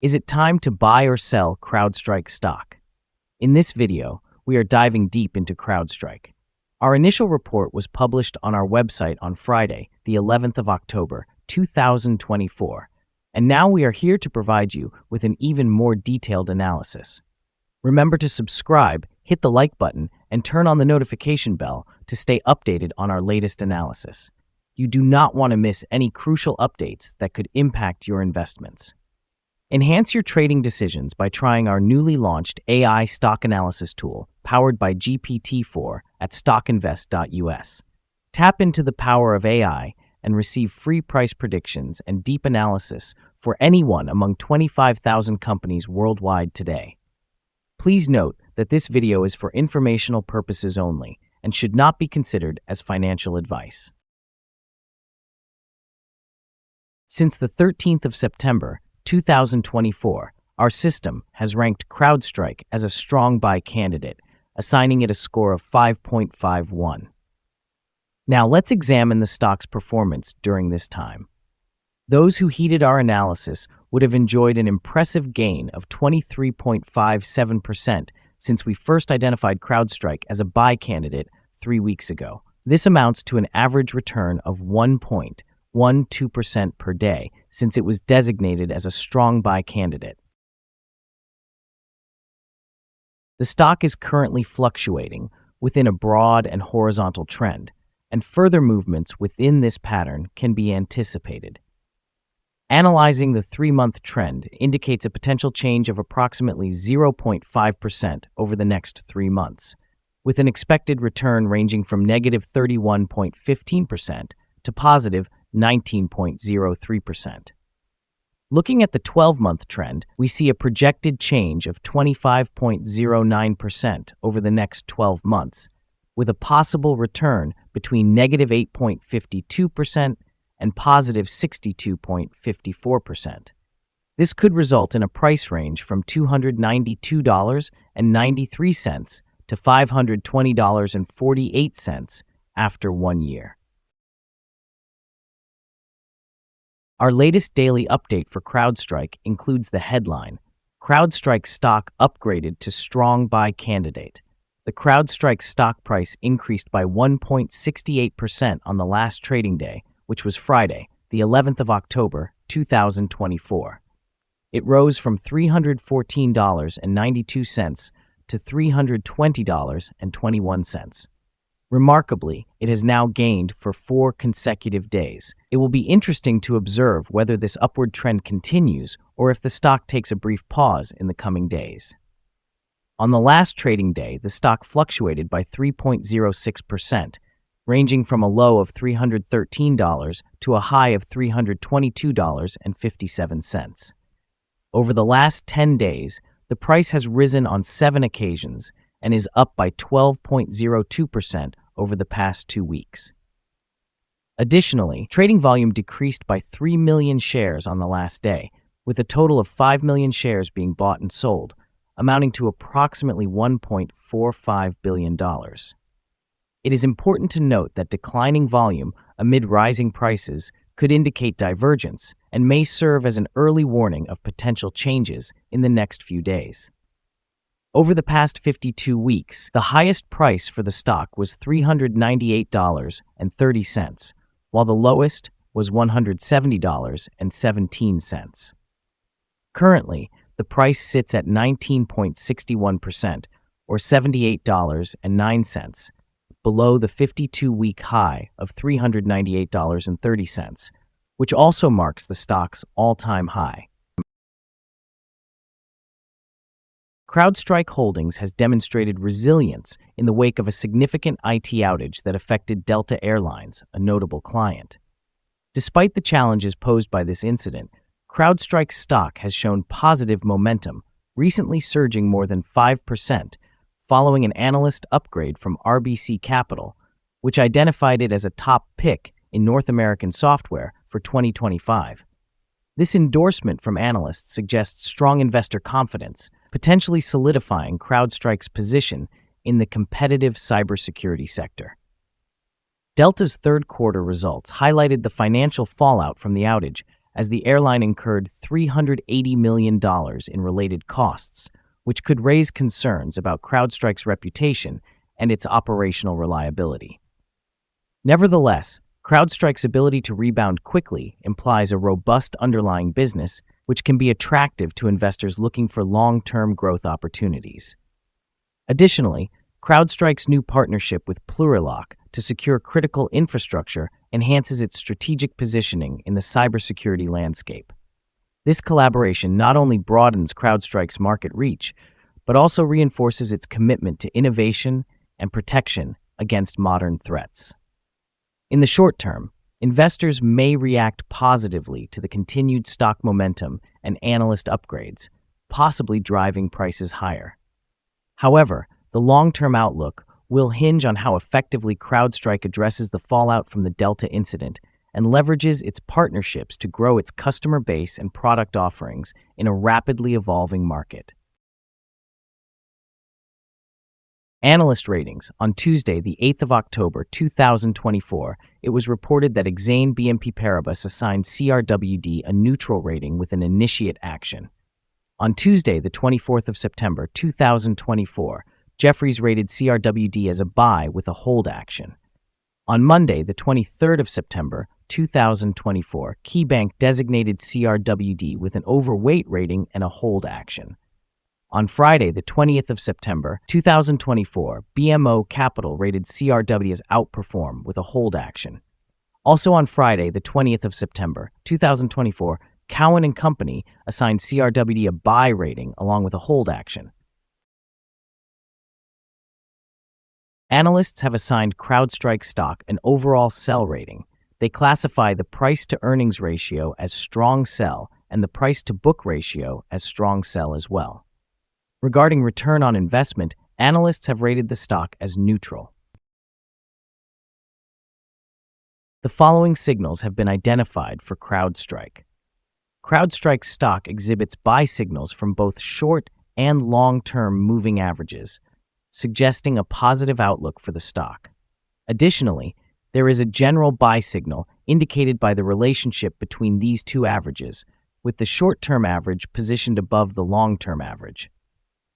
Is it time to buy or sell CrowdStrike stock? In this video, we are diving deep into CrowdStrike. Our initial report was published on our website on Friday, the 11th of October, 2024, and now we are here to provide you with an even more detailed analysis. Remember to subscribe, hit the like button, and turn on the notification bell to stay updated on our latest analysis. You do not want to miss any crucial updates that could impact your investments. Enhance your trading decisions by trying our newly launched AI stock analysis tool powered by GPT-4 at StockInvest.us. Tap into the power of AI and receive free price predictions and deep analysis for any one among 25,000 companies worldwide today. Please note that this video is for informational purposes only and should not be considered as financial advice. Since the 13th of September, 2024, our system has ranked CrowdStrike as a strong buy candidate, assigning it a score of 5.51. Now let's examine the stock's performance during this time. Those who heeded our analysis would have enjoyed an impressive gain of 23.57% since we first identified CrowdStrike as a buy candidate 3 weeks ago. This amounts to an average return of 1.12% per day since it was designated as a strong buy candidate. The stock is currently fluctuating within a broad and horizontal trend, and further movements within this pattern can be anticipated. Analyzing the 3-month trend indicates a potential change of approximately 0.5% over the next 3 months, with an expected return ranging from negative 31.15% to positive 19.03%. Looking at the 12-month trend, we see a projected change of 25.09% over the next 12 months, with a possible return between negative 8.52% and positive 62.54%. This could result in a price range from $292.93 to $520.48 after 1 year. Our latest daily update for CrowdStrike includes the headline, CrowdStrike stock upgraded to strong buy candidate. The CrowdStrike stock price increased by 1.68% on the last trading day, which was Friday, the 11th of October, 2024. It rose from $314.92 to $320.21. Remarkably, it has now gained for 4 consecutive days. It will be interesting to observe whether this upward trend continues or if the stock takes a brief pause in the coming days. On the last trading day, the stock fluctuated by 3.06%, ranging from a low of $313 to a high of $322.57. Over the last 10 days, the price has risen on 7 occasions and is up by 12.02% over the past 2 weeks. Additionally, trading volume decreased by 3 million shares on the last day, with a total of 5 million shares being bought and sold, amounting to approximately $1.45 billion. It is important to note that declining volume amid rising prices could indicate divergence and may serve as an early warning of potential changes in the next few days. Over the past 52 weeks, the highest price for the stock was $398.30, while the lowest was $170.17. Currently, the price sits at 19.61%, or $78.09, below the 52-week high of $398.30, which also marks the stock's all-time high. CrowdStrike Holdings has demonstrated resilience in the wake of a significant IT outage that affected Delta Airlines, a notable client. Despite the challenges posed by this incident, CrowdStrike stock has shown positive momentum, recently surging more than 5%, following an analyst upgrade from RBC Capital, which identified it as a top pick in North American software for 2025. This endorsement from analysts suggests strong investor confidence, potentially solidifying CrowdStrike's position in the competitive cybersecurity sector. Delta's third quarter results highlighted the financial fallout from the outage, as the airline incurred $380 million in related costs, which could raise concerns about CrowdStrike's reputation and its operational reliability. Nevertheless, CrowdStrike's ability to rebound quickly implies a robust underlying business, which can be attractive to investors looking for long-term growth opportunities. Additionally, CrowdStrike's new partnership with Plurilock to secure critical infrastructure enhances its strategic positioning in the cybersecurity landscape. This collaboration not only broadens CrowdStrike's market reach, but also reinforces its commitment to innovation and protection against modern threats. In the short term, investors may react positively to the continued stock momentum and analyst upgrades, possibly driving prices higher. However, the long-term outlook will hinge on how effectively CrowdStrike addresses the fallout from the Delta incident and leverages its partnerships to grow its customer base and product offerings in a rapidly evolving market. Analyst ratings. On Tuesday, the 8th of October 2024, it was reported that Exane BNP Paribas assigned CRWD a neutral rating with an initiate action. On Tuesday, the 24th of September 2024, Jefferies rated CRWD as a buy with a hold action. On Monday, the 23rd of September 2024, KeyBank designated CRWD with an overweight rating and a hold action. On Friday, the 20th of September 2024, BMO Capital rated CRWD as outperform with a hold action. Also on Friday, the 20th of September 2024, Cowen and Company assigned CRWD a buy rating along with a hold action. Analysts have assigned CrowdStrike stock an overall sell rating. They classify the price-to-earnings ratio as strong sell and the price-to-book ratio as strong sell as well. Regarding return on investment, analysts have rated the stock as neutral. The following signals have been identified for CrowdStrike. CrowdStrike stock exhibits buy signals from both short and long-term moving averages, suggesting a positive outlook for the stock. Additionally, there is a general buy signal indicated by the relationship between these two averages, with the short-term average positioned above the long-term average.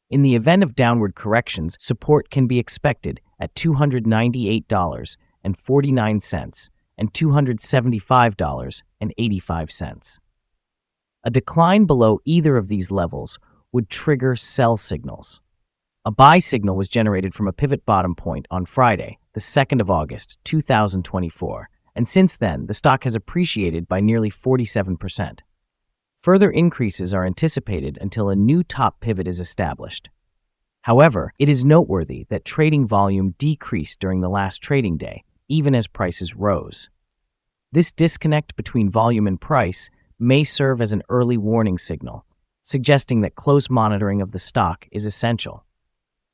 In the event of downward corrections, support can be expected at $298.49 and $275.85. A decline below either of these levels would trigger sell signals. A buy signal was generated from a pivot bottom point on Friday, the 2nd of August 2024, and since then, the stock has appreciated by nearly 47%. Further increases are anticipated until a new top pivot is established. However, it is noteworthy that trading volume decreased during the last trading day, even as prices rose. This disconnect between volume and price may serve as an early warning signal, suggesting that close monitoring of the stock is essential.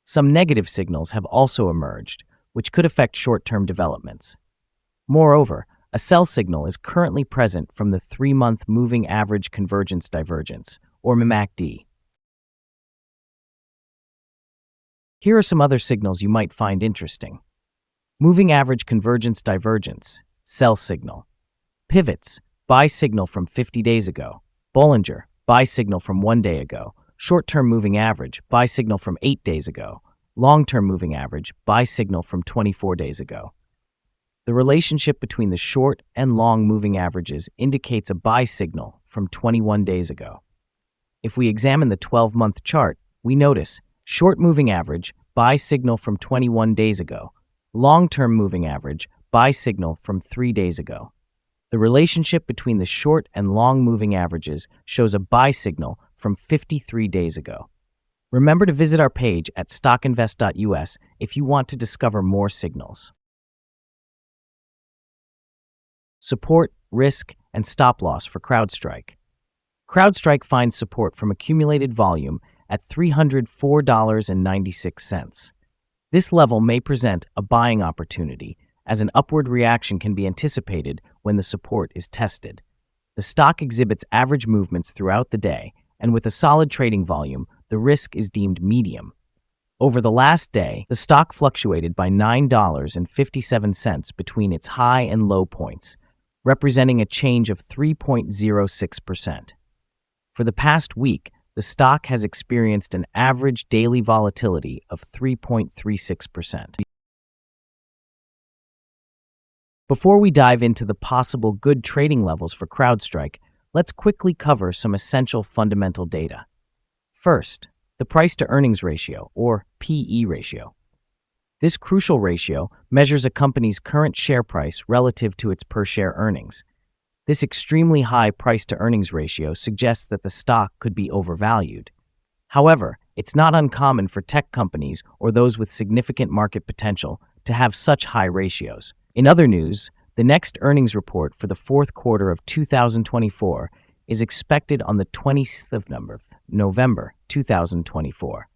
Some negative signals have also emerged, which could affect short-term developments. Moreover, a sell signal is currently present from the 3-month moving average convergence divergence, or MACD. Here are some other signals you might find interesting. Moving average convergence divergence, sell signal. Pivots, buy signal from 50 days ago. Bollinger, buy signal from 1 day ago. Short-term moving average, buy signal from 8 days ago. Long-term moving average, buy signal from 24 days ago. The relationship between the short and long moving averages indicates a buy signal from 21 days ago. If we examine the 12-month chart, we notice short moving average, buy signal from 21 days ago. Long-term moving average, buy signal from 3 days ago. The relationship between the short and long moving averages shows a buy signal from 53 days ago. Remember to visit our page at StockInvest.us if you want to discover more signals. Support, risk, and stop loss for CrowdStrike. CrowdStrike finds support from accumulated volume at $304.96. This level may present a buying opportunity, as an upward reaction can be anticipated when the support is tested. The stock exhibits average movements throughout the day, and with a solid trading volume, the risk is deemed medium. Over the last day, the stock fluctuated by $9.57 between its high and low points, representing a change of 3.06%. For the past week, the stock has experienced an average daily volatility of 3.36%. Before we dive into the possible good trading levels for CrowdStrike, let's quickly cover some essential fundamental data. First, the price-to-earnings ratio, or PE ratio. This crucial ratio measures a company's current share price relative to its per-share earnings. This extremely high price-to-earnings ratio suggests that the stock could be overvalued. However, it's not uncommon for tech companies or those with significant market potential to have such high ratios. In other news, the next earnings report for the fourth quarter of 2024 is expected on the 20th of November 2024.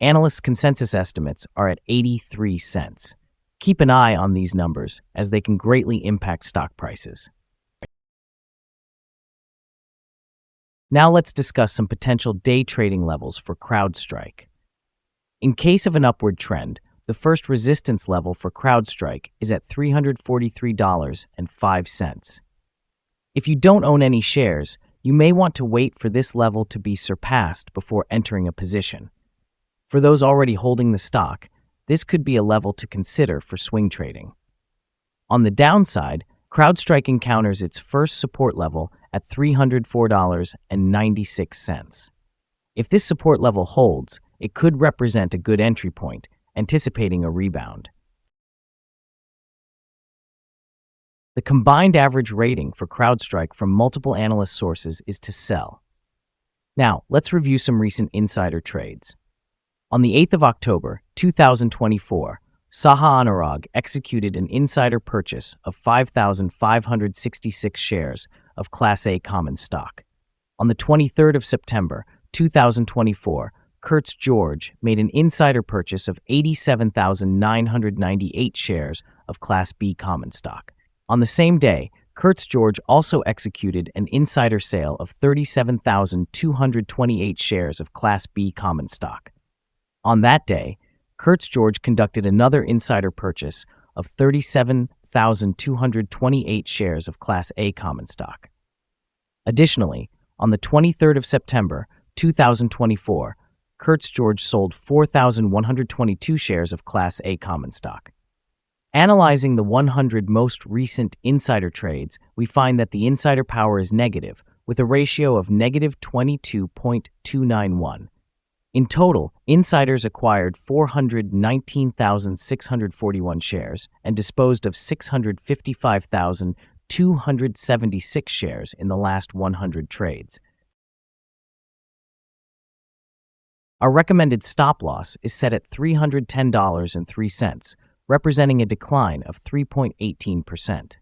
Analyst consensus estimates are at 83 cents. Keep an eye on these numbers as they can greatly impact stock prices. Now let's discuss some potential day trading levels for CrowdStrike. In case of an upward trend, the first resistance level for CrowdStrike is at $343.05. If you don't own any shares, you may want to wait for this level to be surpassed before entering a position. For those already holding the stock, this could be a level to consider for swing trading. On the downside, CrowdStrike encounters its first support level at $304.96. If this support level holds, it could represent a good entry point, anticipating a rebound. The combined average rating for CrowdStrike from multiple analyst sources is to sell. Now, let's review some recent insider trades. On the 8th of October, 2024, Saha Anurag executed an insider purchase of 5,566 shares of Class A common stock. On the 23rd of September, 2024, Kurtz George made an insider purchase of 87,998 shares of Class B common stock. On the same day, Kurtz George also executed an insider sale of 37,228 shares of Class B common stock. On that day, Kurtz George conducted another insider purchase of 37,228 shares of Class A common stock. Additionally, on the 23rd of September, 2024, Kurtz George sold 4,122 shares of Class A common stock. Analyzing the 100 most recent insider trades, we find that the insider power is negative, with a ratio of negative 22.291. In total, insiders acquired 419,641 shares and disposed of 655,276 shares in the last 100 trades. Our recommended stop loss is set at $310.03, representing a decline of 3.18%.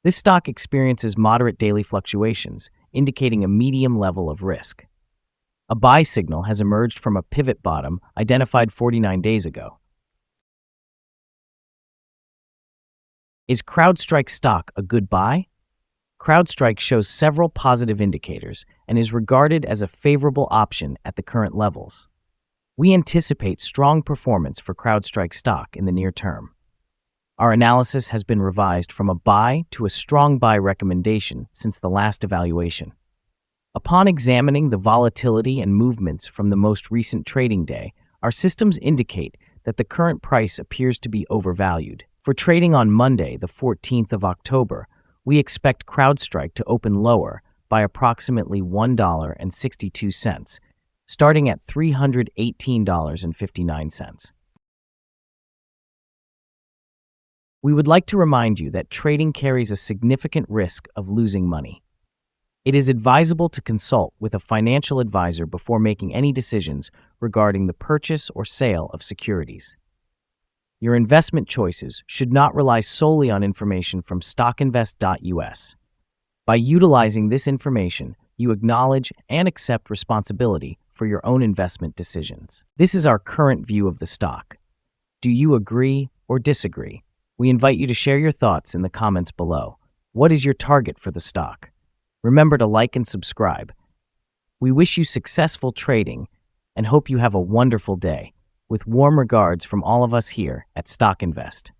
This stock experiences moderate daily fluctuations, indicating a medium level of risk. A buy signal has emerged from a pivot bottom identified 49 days ago. Is CrowdStrike stock a good buy? CrowdStrike shows several positive indicators and is regarded as a favorable option at the current levels. We anticipate strong performance for CrowdStrike stock in the near term. Our analysis has been revised from a buy to a strong buy recommendation since the last evaluation. Upon examining the volatility and movements from the most recent trading day, our systems indicate that the current price appears to be overvalued. For trading on Monday, the 14th of October, we expect CrowdStrike to open lower by approximately $1.62, starting at $318.59. We would like to remind you that trading carries a significant risk of losing money. It is advisable to consult with a financial advisor before making any decisions regarding the purchase or sale of securities. Your investment choices should not rely solely on information from StockInvest.us. By utilizing this information, you acknowledge and accept responsibility for your own investment decisions. This is our current view of the stock. Do you agree or disagree? We invite you to share your thoughts in the comments below. What is your target for the stock? Remember to like and subscribe. We wish you successful trading and hope you have a wonderful day. With warm regards from all of us here at StockInvest.